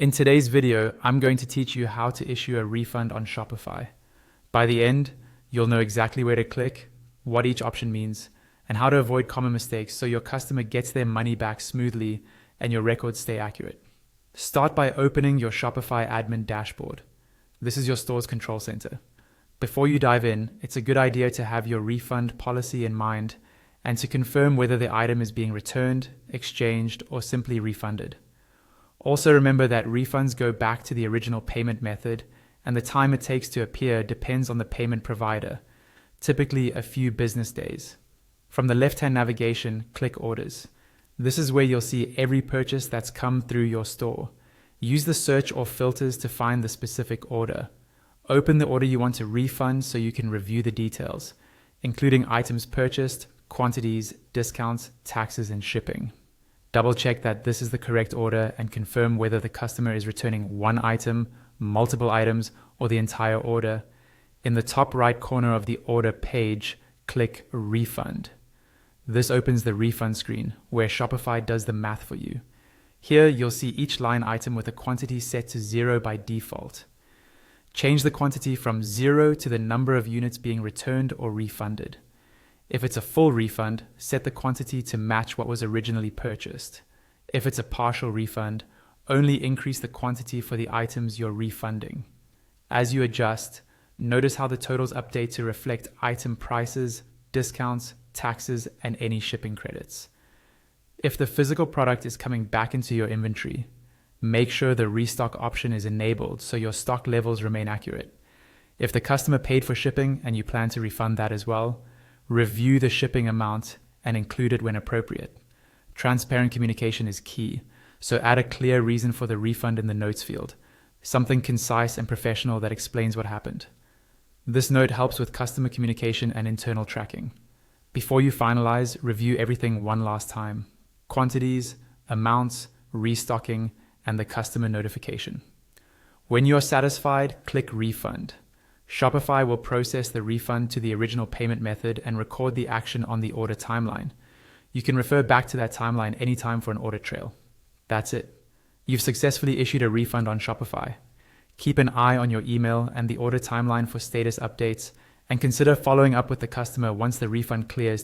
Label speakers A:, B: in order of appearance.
A: In today's video, I'm going to teach you how to issue a refund on Shopify. By the end, you'll know exactly where to click, what each option means, and how to avoid common mistakes so your customer gets their money back smoothly and your records stay accurate. Start by opening your Shopify admin dashboard. This is your store's control center. Before you dive in, it's a good idea to have your refund policy in mind and to confirm whether the item is being returned, exchanged, or simply refunded. Also remember that refunds go back to the original payment method, and the time it takes to appear depends on the payment provider, typically a few business days. From the left-hand navigation, click Orders. This is where you'll see every purchase that's come through your store. Use the search or filters to find the specific order. Open the order you want to refund so you can review the details, including items purchased, quantities, discounts, taxes, and shipping. Double check that this is the correct order and confirm whether the customer is returning one item, multiple items, or the entire order. In the top right corner of the order page, click Refund. This opens the refund screen where Shopify does the math for you. Here you'll see each line item with a quantity set to 0 by default. Change the quantity from 0 to the number of units being returned or refunded. If it's a full refund, set the quantity to match what was originally purchased. If it's a partial refund, only increase the quantity for the items you're refunding. As you adjust, notice how the totals update to reflect item prices, discounts, taxes, and any shipping credits. If the physical product is coming back into your inventory, make sure the restock option is enabled so your stock levels remain accurate. If the customer paid for shipping and you plan to refund that as well, review the shipping amount and include it when appropriate. Transparent communication is key, so add a clear reason for the refund in the notes field, something concise and professional that explains what happened. This note helps with customer communication and internal tracking. Before you finalize, review everything one last time: quantities, amounts, restocking, and the customer notification. When you are satisfied, click Refund. Shopify will process the refund to the original payment method and record the action on the order timeline. You can refer back to that timeline anytime for an audit trail. That's it. You've successfully issued a refund on Shopify. Keep an eye on your email and the order timeline for status updates, and consider following up with the customer once the refund clears